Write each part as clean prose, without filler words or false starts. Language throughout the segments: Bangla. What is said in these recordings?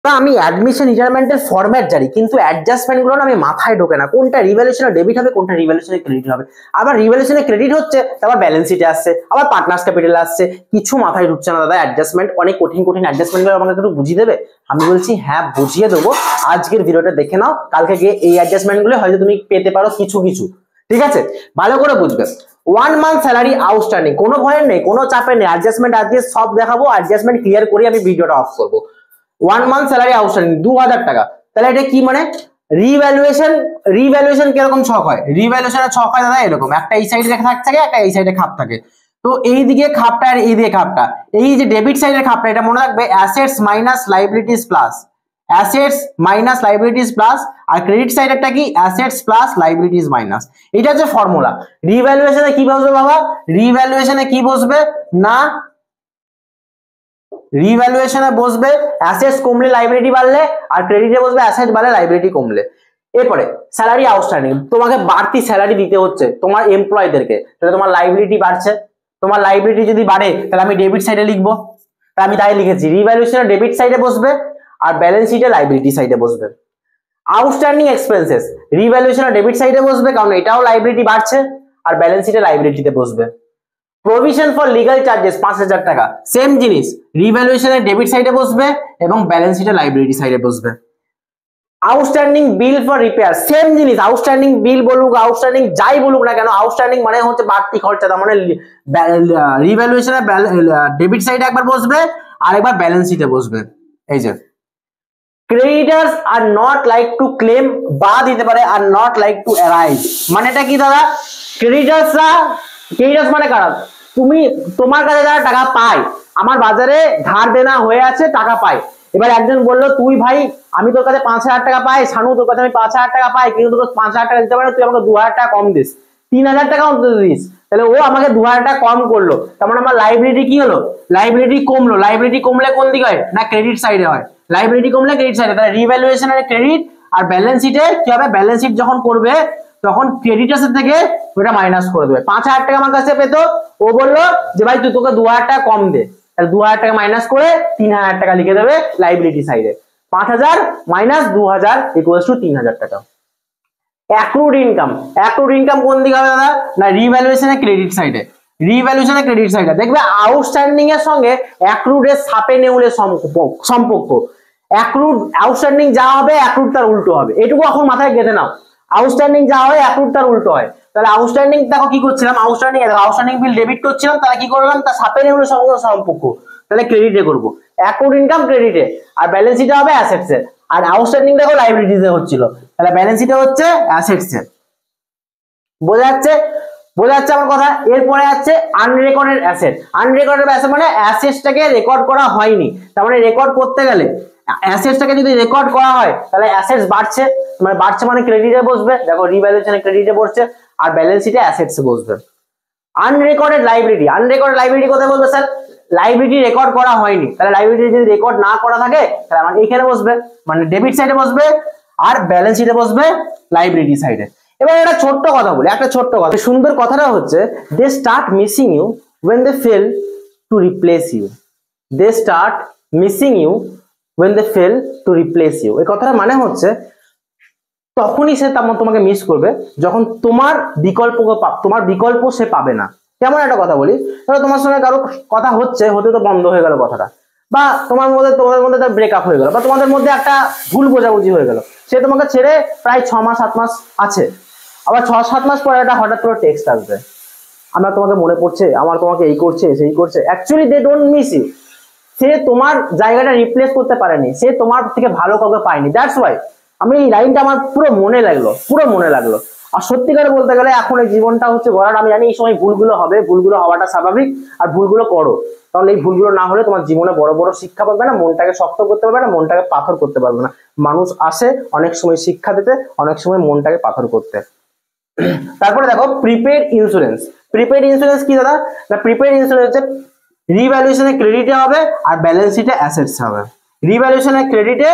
না আমি অ্যাডমিশন রিটায়ারমেন্টের ফরম্যাট জানি, কিন্তু অ্যাডজাস্টমেন্ট গুলো না আমি মাথায় ঢোকে না, কোনটা রিভ্যালুয়েশনে ডেবিট হবে কোনটা রিভ্যালুয়েশনে ক্রেডিট হবে, আবার রিভ্যালুয়েশনে ক্রেডিট হচ্ছে আবার ব্যালেন্স শিটে আসছে, আবার পার্টনার্স ক্যাপিটালে আসছে, কিছু মাথায় ঢুকছে না দাদা। অ্যাডজাস্টমেন্ট অনেক কঠিন কঠিন অ্যাডজাস্টমেন্ট গুলো আমাকে একটু বুঝিয়ে দেবে? আমি বলছি হ্যাঁ বুঝিয়ে দেবো, আজকের ভিডিওটা দেখে নাও, কালকে গিয়ে এই অ্যাডজাস্টমেন্ট গুলো হয়তো তুমি পেতে পারো কিছু কিছু, ঠিক আছে? ভালো করে বুঝবে। 1 মান্থ স্যালারি আউটস্ট্যান্ডিং, কোনো ভয়ের নেই, কোনো চাপের নেই, অ্যাডজাস্টমেন্ট আজকে সব দেখাবো, অ্যাডজাস্টমেন্ট ক্লিয়ার করে আমি ভিডিওটা অফ করবো। 1 মান্থ স্যালারি আউটস্ট্যান্ডিং 2000 টাকা, তাহলে এটা কি মানে রিভ্যালুয়েশন কিরকম ছক হয়? রিভ্যালুয়েশনের ছক হয় দাদা এরকম, একটা এই সাইডে খাপ থাকে, একটা এই সাইডে খাপ থাকে। তো এই দিকে খাপটা আর এই দিকে খাপটা, এই যে ডেবিট সাইডের খাপটা এটা মনে রাখবে assets minus liabilities plus, assets minus liabilities plus, আর ক্রেডিট সাইডেরটা কি অ্যাসেটস প্লাস লাইবিলিটিস মাইনাস। এটা হচ্ছে ফর্মুলা। রিভ্যালুয়েশনে কি বসবে বাবা? রিভ্যালুয়েশনে কি বসবে না, রিভ্যালুয়েশনে বসবে অ্যাসেটস কমলে লাইবিলিটি বাড়লে, আর ক্রেডিটে বসবে অ্যাসেট বাড়লে লাইবিলিটি কমলে। এরপরে স্যালারি আউটস্ট্যান্ডিং, তোমাকে বাড়তি স্যালারি দিতে হচ্ছে তোমার এমপ্লয়ীদেরকে, তাহলে তোমার লাইবিলিটি বাড়ছে, তোমার লাইবিলিটি যদি বাড়ে তাহলে আমি ডেবিট সাইডে লিখবো, তাই আমি তাই লিখেছি রিভ্যালুয়েশনে ডেবিট সাইডে বসবে আর ব্যালেন্স শিটে লাইবিলিটি সাইডে বসবে। আউটস্ট্যান্ডিং এক্সপেন্সেস রিভ্যালুয়েশনে ডেবিট সাইডে বসবে, কারণ এটাও লাইবিলিটি বাড়ছে, আর ব্যালেন্স শিটে লাইবিলিটিতে বসবে। প্রভিশন ফর লিগাল চার্জেস 5000 টাকা, সেম জিনিস, রিভ্যালুয়েশনে ডেবিট সাইডে বসবে এবং ব্যালেন্স শিটে লাইবিলিটি সাইডে বসবে। Outstanding bill for repair, same জিনিস, আউটস্ট্যান্ডিং বিল বলুক আউটস্ট্যান্ডিং যাই বলুক না কেন, আউটস্ট্যান্ডিং মানে হচ্ছে বাড়তি খরচা, তার মানে রিভ্যালুয়েশনে ডেবিট সাইডে একবার বসবে আর একবার ব্যালেন্স শিটে বসবে। এই যে creditors are not like to claim, বা দিতে পারে are not like to arrive, মানে এটা কি দাদা? ক্রেডিটার্স মানে কারা? তুমি তোমার কাছে যারা টাকা পায়, আমার বাজারে ধার দেনা হয়ে আছে টাকা পায়, এবার একজন বললো তুই ভাই আমি তোর কাছে 5000 টাকা পাই, শানু তোর কাছে আমি 5000 টাকা পাই, কিন্তু তোর 5000 টাকা দিতে পারে, তুই আমাকে 2000 টাকা কম দিস, 3000 টাকা অন্তত দিস, তাহলে ও আমাকে 2000 টাকা কম করলো, তার মানে আমার লাইবিলিটি কি হলো? লাইবিলিটি কমলো। লাইবিলিটি কমলে কোন দিকে হয়? না ক্রেডিট সাইডে হয়, লাইবিলিটি কমলে ক্রেডিট সাইডে। তাহলে রিভ্যালুয়েশনের ক্রেডিট আর ব্যালেন্স শিটে কি হবে? ব্যালেন্স শিট যখন করবে তখন ক্রেডিটার্স থেকে ওটা মাইনাস করে দেবে। 5000 টাকা আমার কাছে পেতো, ও বললো যে ভাই তুই তোকে 2000 টাকা কম দে, তাহলে 2000 টাকা মাইনাস করে 3000 টাকা লিখে দেবে লাইবিলিটি সাইডে। 5000 মাইনাস 2000 ইকুয়ালস টু 3000 টাকা। অ্যাক্রুড ইনকাম, অ্যাক্রুড ইনকাম কোন দিকে হবে দাদা? না রিভ্যালুয়েশনে ক্রেডিট সাইডে, রিভ্যালুয়েশনে ক্রেডিট সাইডে। দেখবে আউটস্ট্যান্ডিং এর সঙ্গে অ্যাক্রুড এর সাপে নেউলে সম্পর্ক, অ্যাক্রুড আউটস্ট্যান্ডিং যা হবে অ্যাক্রুড তার উল্টো হবে, এটুকু এখন মাথায় গেঁথে নাও। আউটস্ট্যান্ডিং যা হয় অ্যাক্রুড তার উল্টো হয়। তাহলে আউটস্ট্যান্ডিং দেখো কি করছিলাম, আউটস্ট্যান্ডিং বিল ডেবিট করছিলাম, তাহলে কি করলাম? তার সাপে নেউলে সম্পর্ক, তাহলে ক্রেডিটে করবো, অ্যাক্রুড ইনকাম ক্রেডিটে, আর ব্যালেন্স শিটে হবে অ্যাসেটসে, আর আউটস্ট্যান্ডিং দেখো লাইবিলিটিতে হচ্ছিল, তাহলে ব্যালেন্স শিটে হচ্ছে অ্যাসেটসে। বোঝা যাচ্ছে? বোঝা যাচ্ছে আমার কথা? এরপরে আছে আনরেকর্ডেড অ্যাসেট। আনরেকর্ডেড অ্যাসেট মানে অ্যাসেটসটাকে রেকর্ড করা হয়নি, তার মানে রেকর্ড করতে গেলে অ্যাসেটসটাকে যদি রেকর্ড করা হয় তাহলে অ্যাসেটস বাড়ছে, মানে বাড়ছে মানে ক্রেডিটে বসবে, দেখো রিভ্যালুয়েশনে ক্রেডিটে বসছে আর ব্যালেন্স শিটে অ্যাসেটসে বসবে। আনরেকর্ডেড লাইবিলিটি, আনরেকর্ডেড লাইবিলিটি কোথায় বলবে স্যার? লাইবিলিটি রেকর্ড করা হয়নি, তাহলে লাইবিলিটি যদি রেকর্ড না করা থাকে তাহলে আমার এখানে বসবে, মানে ডেবিট সাইডে বসবে আর ব্যালেন্স শিটে বসবে লাইবিলিটি সাইডে। এবার একটা ছোট্ট কথা বলি, একটা ছোট্ট কথা, সুন্দর কথাটা হচ্ছে they start missing you when they fail to replace you, they start missing you when they fail to replace you। এই কথাটা মানে হচ্ছে তখনই সে তোমাকে মিস করবে যখন তোমার বিকল্প সে পাবে না। কেমন একটা কথা বলি, ধরো তোমার সঙ্গে কারো কথা হতে তো বন্ধ হয়ে গেল কথাটা, বা তোমাদের মধ্যে তার ব্রেকআপ হয়ে গেল, বা তোমাদের মধ্যে একটা ভুল বোঝাবুঝি হয়ে গেল, সে তোমাকে ছেড়ে প্রায় 6 মাস 7 মাস আছে, আবার 6-7 মাস পরে একটা হঠাৎ করে টেক্সট আসবে, আমার তোমাকে মনে পড়ছে, আমার তোমাকে এই করছে সেই করছে। Actually they don't miss you, সে তোমার জায়গাটা রিপ্লেস করতে পারেনি, সে তোমার থেকে ভালো কাউকে পায়নি। দ্যাটস ওয়াই আমি এই লাইনটা আমার পুরো মনে লাগলো। আর সত্যিকারে বলতে গেলে এখন এই জীবনটা হচ্ছে গড়ার, আমি জানি এই সময় ভুলগুলো হবে, ভুলগুলো হওয়াটা স্বাভাবিক, আর ভুলগুলো করো, কারণ এই ভুলগুলো না হলে তোমার জীবনে বড় বড় শিক্ষা পাবে না, মনটাকে শক্ত করতে পারবে না, মনটাকে পাথর করতে পারবে না। মানুষ আসে অনেক সময় শিক্ষা দিতে, অনেক সময় মনটাকে পাথর করতে। তারপরে দেখো প্রিপেড ইন্স্যুরেন্স। প্রিপেড ইন্স্যুরেন্স কি দাদা? না প্রিপেড ইন্স্যুরেন্স হচ্ছে রিভ্যালুয়েশনে ক্রেডিটে হবে আর ব্যালেন্স শিটে অ্যাসেটস হবে। রিভ্যালুয়েশনে ক্রেডিটে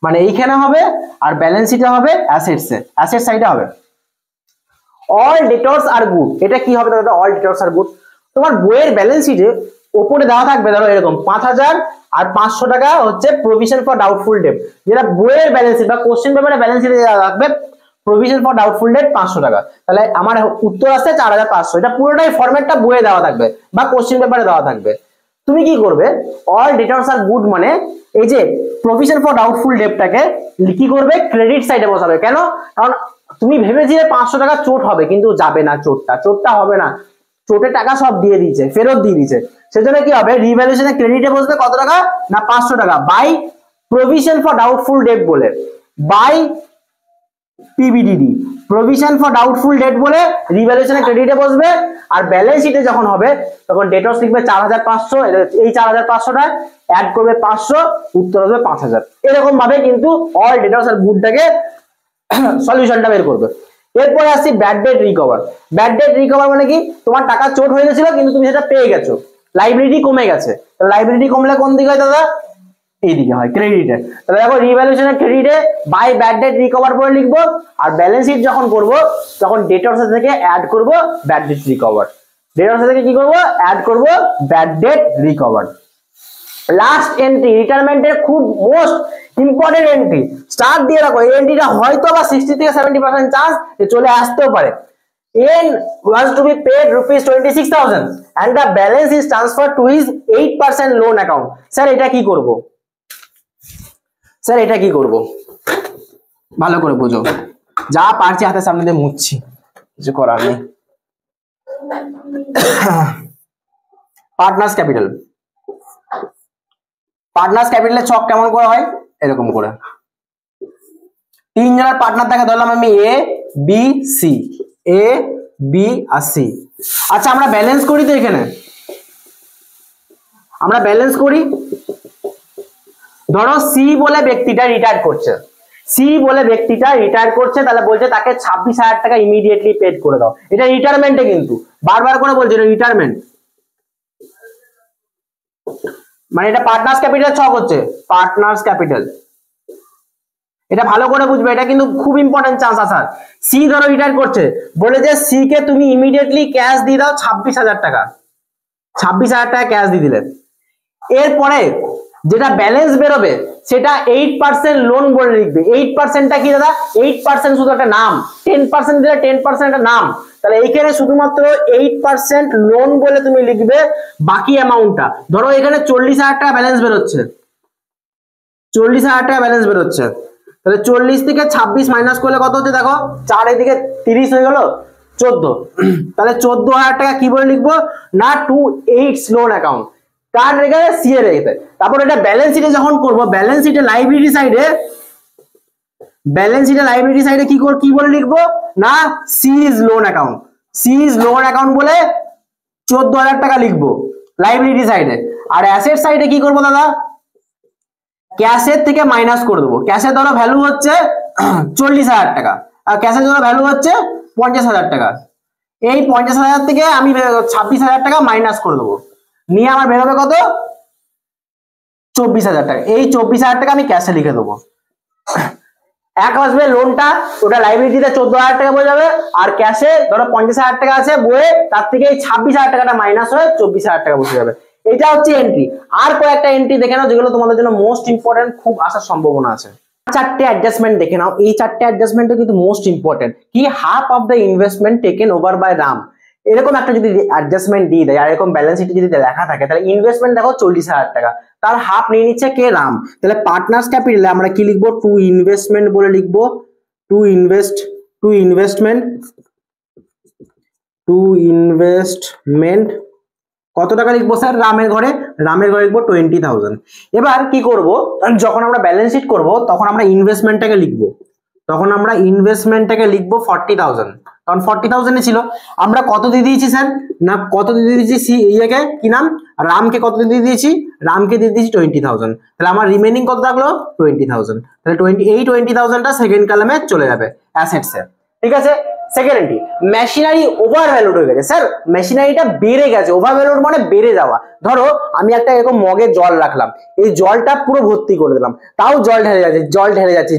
মানে এইখানে হবে, আর ব্যালেন্স শিটে হবে অ্যাসেটসে, অ্যাসেট সাইডে হবে। অল ডেটর্স আর গুড, এটা কি হবে দাদা? অল ডেটর্স আর গুড, তোমার বইয়ের ব্যালেন্স শিটে উপরে দেওয়া থাকবে ধরো এরকম 5000 আর 500 টাকা হচ্ছে প্রভিশন ফর ডাউটফুল ডেট, যেটা বইয়ের ব্যালেন্স শিট বা কোশ্চেন পেপারে ব্যালেন্স শিটে রাখবে প্রভিশন ফর ডাউটফুল ডেট 500 টাকা। তাহলে আমার উত্তর আসছে 4500। এটা পুরোটাই ফরম্যাটটা বইয়ে দেওয়া থাকবে বা কোশ্চেন পেপারে দেওয়া থাকবে। তুমি কি করবে, অল ডেটরস আর গুড মানে এই যে প্রভিশন ফর ডাউটফুল ডেটটাকে কি করবে, ক্রেডিট সাইডে বসাবে। কেন? কারণ তুমি ভেবেছিলে 500 টাকা চোট হবে, কিন্তু যাবে না, চোটটা হবে না, চোটের টাকা সব দিয়ে দিয়েছে, ফেরত দিয়ে দিয়েছে। সেজন্য কি হবে, রিভ্যালুয়েশনে ক্রেডিটে বসবে কত টাকা না 500 টাকা by provision for doubtful debt বলে, by PBDD, provision for doubtful debt বলে রিভ্যালুয়েশনে ক্রেডিটে বসবে। আর ব্যালেন্স শিটে যখন হবে তখন ডেটরস লিখবে 4500, এই 4500টা অ্যাড করবে 500, উত্তর হবে 5000। এরকম ভাবে কিন্তু অল ডেটরস আর গুডটাকে সলিউশনটা বের করবে। এরপরে আসছি bad date recover. Bad date recover মানে কি, তোমার টাকা চোট হয়ে গেছিল কিন্তু তুমি সেটা পেয়ে গেছো, লাইবিলিটি কমে গেছে। লাইবিলিটি কমলে কোন দিকে হয় দাদা, এইদিকে হয়, ক্রেডিটে। তাহলে দেখো রিভ্যালুয়েশনের ক্রেডিটে বাই ব্যাড ডেট রিকভার করে লিখবো, আর ব্যালেন্স শিট যখন করব তখন ডেটরস থেকে অ্যাড করব ব্যাড ডেট রিকভার, ডেটরস থেকে কি করব, অ্যাড করব bad date recover. Last entry রিটায়ারমেন্টের খুব মোস্ট ইম্পর্টেন্ট এন্ট্রি, স্টার্ট দিয়ে রাখো। এই এন্ট্রিটা হয়তো বা 60 থেকে 70% চান্স চলে আসতেও পারে। N was to be paid rupees 26,000 and the balance is transferred to his 8% loan account. Sir এটা কি করব, স্যার এটা কি করব, ভালো করে বুঝো, যা পারছি হাতের সামনে দিয়ে মুছছি, কিছু করার নেই। পার্টনার্স ক্যাপিটাল, পার্টনার্স ক্যাপিটালের ছক কেমন করে হয়, এরকম করে তিনজনের পার্টনার থাকে, ধরলাম আমি A B C, A B R C. আচ্ছা আমরা ব্যালেন্স করি তো, এখানে আমরা ব্যালেন্স করি। ধরো সি বলে ব্যক্তিটা রিটায়ার করছে, সি বলে ব্যক্তিটা রিটায়ার করছে, তাহলে বলছে তাকে 26,000 টাকা ইমিডিয়েটলি পেড করে দাও। এটা রিটায়ারমেন্টে, কিন্তু বারবার করে বলছে এটা রিটায়ারমেন্ট, মানে এটা পার্টনার্স ক্যাপিটাল ছক হচ্ছে, পার্টনার্স ক্যাপিটাল। এটা ভালো করে বুঝবে, এটা কিন্তু খুব ইম্পর্টেন্ট চান্স আসার। সি ধরো রিটায়ার করছে, বলে যে সি কে তুমি ইমিডিয়েটলি ক্যাশ দিয়ে দাও 26,000 টাকা, 26,000 টাকা ক্যাশ দিয়ে দিলেন। এরপরে যেটা ব্যালেন্স বেরোবে সেটা 8% লোন বলে লিখবে। 8%টা কি দাদা, 8% শুধু একটা নাম, 10% দিলে 10% একটা নাম, তাহলে এইখানে শুধুমাত্র 8% লোন বলে তুমি লিখবে বাকি অ্যামাউন্টটা। ধরো এখানে 40,000 টাকা ব্যালেন্স বেরোচ্ছে, 40,000 টাকা ব্যালেন্স বেরোচ্ছে, তাহলে 40 থেকে 26 মাইনাস করলে কত হচ্ছে দেখো, 4 এদিকে 30 হয়ে গেল 14, তাহলে 14,000 টাকা কি বলে লিখবো না, টু 8 লোন অ্যাকাউন্ট, কার রেখে সি এর রেখে। তারপর এটা ব্যালেন্স শিটে যখন করবো, ব্যালেন্স শিটে লাইবিলিটি সাইডে, ব্যালেন্স শিটে লাইবিলিটি সাইডে কি বলে লিখবো না, C is loan account, C is loan account বলে 14,000 টাকা লিখবো লাইবিলিটি সাইডে। আর অ্যাসেট সাইডে কি করবো দাদা, ক্যাশের থেকে মাইনাস করে দেবো। ক্যাশের ধরো ভ্যালু হচ্ছে 40,000 টাকা, আর ক্যাশের ধরো ভ্যালু হচ্ছে 50,000 টাকা। এই 50,000 থেকে আমি 26,000 টাকা মাইনাস করে দেবো, নিয়ে আমার বেরোবে কত, 24,000 টাকা। এই 24,000 টাকা আমি ক্যাশে লিখে দেবো। এক আসবে লোনটা, ওটা লাইবিলিটিতে 14,000 টাকা বলে যাবে, আর ক্যাশে ধরো 50,000 টাকা আছে বইয়ে, তার থেকে এই 26,000 টাকাটা মাইনাস হয়ে 24,000 টাকা বসে যাবে। এটা হচ্ছে এন্ট্রি। আর কয়েকটা এন্ট্রি দেখে নাও যেগুলো তোমাদের জন্য মোস্ট ইম্পর্টেন্ট, খুব আসার সম্ভাবনা আছে। 4টে অ্যাডজাস্টমেন্ট দেখে নাও, এই 4টে অ্যাডজাস্টমেন্ট কিন্তু মোস্ট ইম্পর্টেন্ট। কি, half of the investment taken over by Ram, এরকম একটা যদি অ্যাডজাস্টমেন্ট দিয়ে দেয়, আর এরকম ব্যালেন্স শিটে যদি লেখা থাকে, তাহলে ইনভেস্টমেন্ট দেখো 40,000 টাকা, তার হাফ নিয়ে নিচ্ছে কে, রাম। তাহলে পার্টনার্স ক্যাপিটালে আমরা কি লিখবো, টু ইনভেস্টমেন্ট বলে লিখবো, টু ইনভেস্টমেন্ট কত টাকা লিখবো স্যার, রামের ঘরে লিখবো 20,000। এবার কি করব, যখন আমরা ব্যালেন্স শিট করব তখন আমরা ইনভেস্টমেন্টটাকে লিখবো, 40,000, কারণ 40,000 ছিল। আমরা কত দিয়ে দিয়েছি স্যার না, কত দিয়ে দিয়েছি, সি ইয়েকে কি নাম, রামকে কত দিয়ে দিয়েছি, রামকে দিয়ে দিয়েছি 20,000। তাহলে আমার রিমেনিং কত থাকলো 20,000। তাহলে 20,000টা সেকেন্ড কলামে চলে যাবে অ্যাসেটসে। ঠিক আছে। Second entry, machinery over valued হয়ে গেছে। স্যার মেশিনারিটা বেড়ে গেছে, ওভার ভ্যালুড মানে বেড়ে যাওয়া। ধরো আমি একটা এরকম মগে জল রাখলাম, এই জলটা পুরো ভর্তি করে দিলাম, তাও জল ঢেলে যাচ্ছে,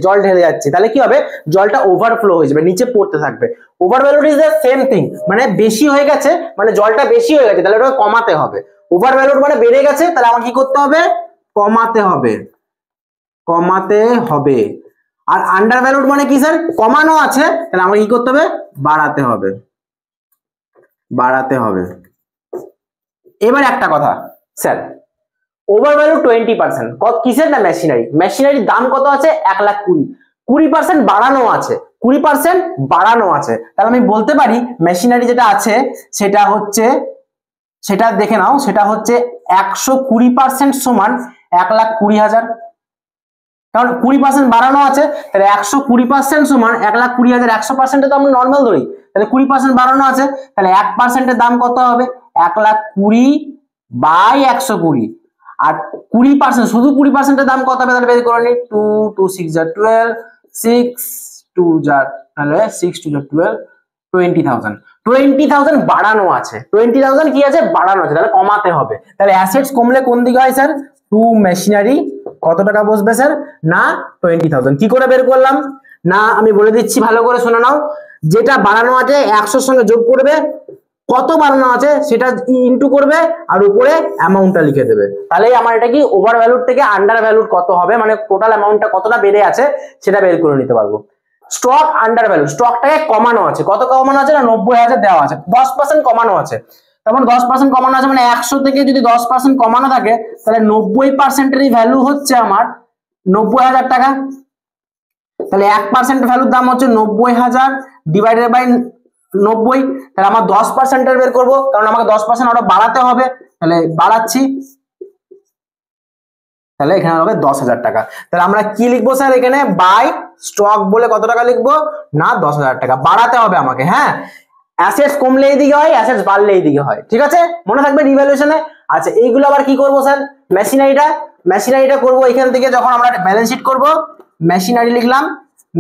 তাহলে কি হবে, জলটা ওভারফ্লো হয়ে যাবে, নিচে পড়তে থাকবে। Over valued is the same thing, মানে বেশি হয়ে গেছে, মানে জলটা বেশি হয়ে গেছে, তাহলে ওটা কমাতে হবে। ওভার ভ্যালুড মানে বেড়ে গেছে, তাহলে আমার কি করতে হবে, কমাতে হবে, কমাতে হবে। আর আন্ডার ভ্যালুড মানে কি স্যার? কমানো আছে, তাহলে আমাকে কি করতে হবে? বাড়াতে হবে, বাড়াতে হবে। এবার একটা কথা স্যার, ওভার ভ্যালু 20%, কিসের? না মেশিনারি। মেশিনারির দাম কত আছে? 1,20,000। 20% বাড়ানো আছে, 20% বাড়ানো আছে। তাহলে আমি বলতে পারি মেশিনারি যেটা আছে সেটা হচ্ছে, সেটা দেখে নাও, সেটা হচ্ছে 120% সমান 1,20,000। কারণ 20% বাড়ানো আছে, তাহলে 120% সমান 1,20,000। 100% তো আমরা নর্মাল ধরি, তাহলে 20% বাড়ানো আছে, তাহলে 1%-এর দাম কত হবে? 1,20,000/120। আর 20%, শুধু 20%-এর দাম কত হবে? তাহলে বের করে নি, 2 2 6 12, 6 2 তাহলে 6 2 12, 20,000। 20,000 বাড়ানো আছে, 20,000 কি আছে? বাড়ানো আছে, তাহলে কমাতে হবে। তাহলে অ্যাসেটস কমলে কোন দিকে হয় স্যার? টু মেশিনারি কত টাকা বসবে স্যার? না 20,000। কি করে বের করলাম? না আমি বলে দিচ্ছি, ভালো করে শুনে নাও। যেটা বাড়ানো আছে 100-র সঙ্গে যোগ করবে, কত বাড়ানো আছে সেটা ইনটু করবে, আর উপরে অ্যামাউন্টটা লিখে দেবে। তাহলেই আমার এটা কি ওভার ভ্যালুড থেকে আন্ডার ভ্যালুড কত হবে, মানে টোটাল অ্যামাউন্টটা কতটা বেড়ে আছে সেটা বের করে নিতে পারবো। স্টক আন্ডার ভ্যালু, স্টকটাকে কমানো আছে। কত কমানো আছে? না 90,000 দেওয়া আছে, 10% কমানো আছে। তখন 10% কমানো আছে মানে 100 থেকে যদি 10% কমানো থাকে, তাহলে 90%-এরই ভ্যালু হচ্ছে আমার 90,000 টাকা। তাহলে 1% ভ্যালুর দাম হচ্ছে 90,000 ডিভাইডেড বাই 90। তাহলে আমার 10%-এর বের করবো, কারণ আমাকে 10% আরো বাড়াতে হবে, তাহলে বাড়াচ্ছি। তাহলে এখানে হবে 10,000 টাকা। তাহলে আমরা কি লিখবো স্যার এখানে? বাই স্টক বলে কত টাকা লিখবো? না 10,000 টাকা। বাড়াতে হবে আমাকে, হ্যাঁ। অ্যাসেটস কমলে এইদিকে হয়, অ্যাসেটস বাড়লে এইদিকে হয়, ঠিক আছে? মনে থাকবে রিভ্যালুয়েশনে। আচ্ছা এইগুলো আবার কি করবো স্যার? মেশিনারিটা করবো এখান থেকে, যখন আমরা ব্যালেন্স শিট করবো, মেশিনারি লিখলাম,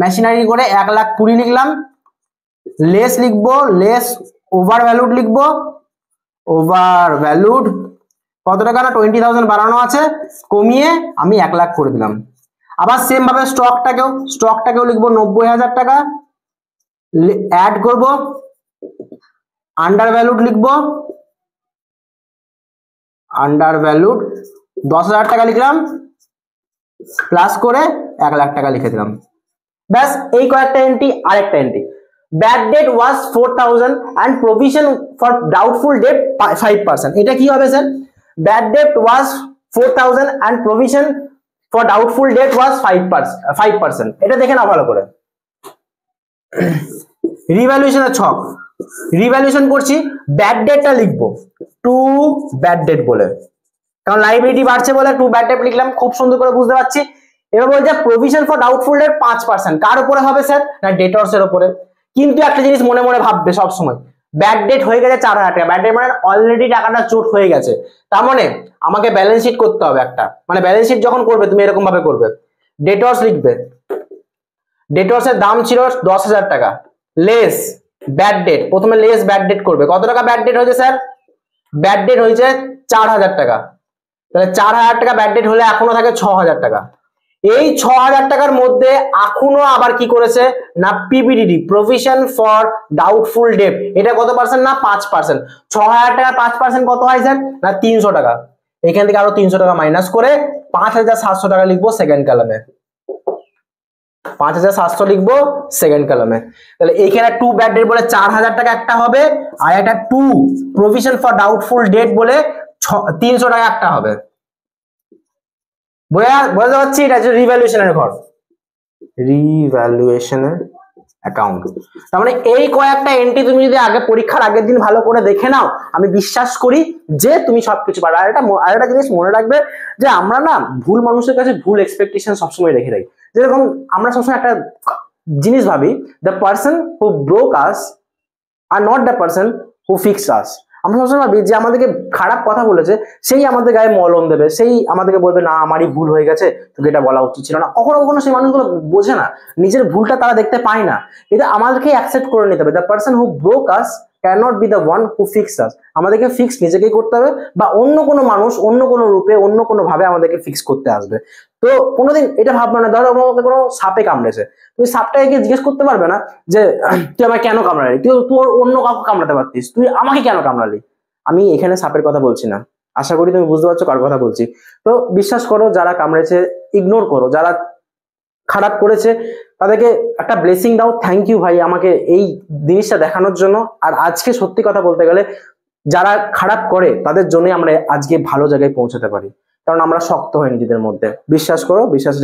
মেশিনারি করে 1,20,000 লিখলাম, লেস লিখবো, লেস ওভার ভ্যালুড লিখবো, ওভার ভ্যালুড কত টাকা? না 20,000 বাড়ানো আছে, কমিয়ে আমি 1,00,000 করে দিলাম। আবার সেম ভাবে স্টকটাকেও লিখবো 90,000 টাকা, অ্যাড করব, আন্ডার ভ্যালুড লিখবো, আন্ডার ভ্যালুড 10,000 টাকা লিখলাম, প্লাস করে 1,00,000 টাকা লিখে দিলাম। ব্যাস, এই কয়েকটা এন্ট্রি। আরেকটা entry, bad debt was 4,000 and provision for doubtful debt 5%। এটা কি হবে sir? Bad debt was 4,000 and provision for doubtful debt was 5%। এটা দেখে নাও ভালো করে। রিভ্যালুয়েশনের ছক, রিভ্যালুয়েশন করছি, ব্যাড ডেটটা লিখবো টু ব্যাড ডেট বলে, কারণ লাইবিলিটি বাড়ছে বলে টু ব্যাড ডেট লিখলাম, খুব সুন্দর করে বুঝতে পারছি। এবার বলছে প্রভিশন ফর ডাউটফুল ডেট 5%। কার উপরে হবে স্যার? না ডেটরস এর উপরে। কিন্তু একটা জিনিস মনে মনে ভাববে সব সময়, ব্যাড ডেট হয়ে গেছে 4,000 টাকা, ব্যাড ডেট মানে অলরেডি টাকাটা চোট হয়ে গেছে, তার মানে আমাকে ব্যালেন্স শিট করতে হবে একটা, মানে ব্যালেন্স শিট যখন করবে তুমি এরকম ভাবে করবে, ডেটরস লিখবে, ডেটরস এর দাম ছিল 10,000 টাকা, লেস ব্যাড ডেট, প্রথমে লেস ব্যাড ডেট করবে, কত টাকা ব্যাড ডেট হয়েছে স্যার? ব্যাড ডেট হয়েছে 4,000 টাকা। তাহলে 4,000 টাকা ব্যাড ডেট হলে এখনো থাকে 6,000 টাকা। এই 6,000 টাকার মধ্যে এখনো আবার কি করেছে? না পিবিডিডি, প্রভিশন ফর ডাউটফুল ডেট, এটা কত পার্সেন্ট? না 5%। 6,000 টাকা 5% কত হয় স্যার? না 300 টাকা। এখান থেকে আরো 300 টাকা মাইনাস করে 5,700 টাকা লিখবো সেকেন্ড কলামে, 5,700 লিখবো সেকেন্ড কলামে। তাহলে এইখানে টু ব্যাড ডেট বলে 4,000 টাকা একটা হবে, আর একটা to provision for doubtful debt বলে 300 টাকা একটা হবে। বুঝতে পারছি? এটা হচ্ছে রিভ্যালুয়েশনের ঘর, রিভ্যালুয়েশনের অ্যাকাউন্ট। তার মানে এই কয়েকটা এন্ট্রি তুমি যদি আগে পরীক্ষার আগের দিন ভালো করে দেখে নাও, আমি বিশ্বাস করি যে তুমি সবকিছু পারবে। আর একটা জিনিস মনে রাখবে যে আমরা না ভুল মানুষের কাছে ভুল এক্সপেকটেশন সবসময় রেখে রাখি। যেরকম আমরা সবসময় একটা জিনিস ভাবি, the person who broke us are not the person who fix us. আমরা সবসময় ভাবি যে আমাদেরকে খারাপ কথা বলেছে সেই আমাদের গায়ে মলম দেবে, সেই আমাদেরকে বলবে না আমারই ভুল হয়ে গেছে, তোকে এটা বলা উচিত ছিল না। কখনো কখনো সেই মানুষগুলো বোঝে না, নিজের ভুলটা তারা দেখতে পায় না। এটা আমাদেরকে অ্যাকসেপ্ট করে নিতে হবে, the person who broke us can't be the one who fix us. আমাদেরকে ফিক্স নিজেকেই করতে হবে, বা অন্য কোনো মানুষ অন্য কোনো রূপে অন্য কোনো ভাবে আমাদেরকে ফিক্স করতে আসবে। তো কোনোদিন এটা ভাববে না, ধরো আমাকে কোনো সাপে কামড়েছে, তুই সাপটাকে গিয়ে জিজ্ঞেস করতে পারবে না যে তুই আমাকে কেন কামড়ালি, তুই তোর অন্য কাউকে কামড়াতে পারতিস, তুই আমাকে কেন কামড়ালি। আমি এখানে সাপের কথা বলছি না, আশা করি তুমি বুঝতে পারছো কার কথা বলছি। তো বিশ্বাস করো, যারা কামড়েছে ইগনোর করো, যারা খারাপ করেছে তাদেরকে একটা ব্লেসিং দাও, থ্যাংক ইউ ভাই আমাকে এই জিনিসটা দেখানোর জন্য। আর আজকে সত্যি কথা বলতে গেলে যারা খারাপ করে তাদের জন্যই আমরা আজকে ভালো জায়গায় পৌঁছাতে পারি, কারণ আমরা শক্ত হয় নিজেদের মধ্যে। বিশ্বাস করো, বিশ্বাস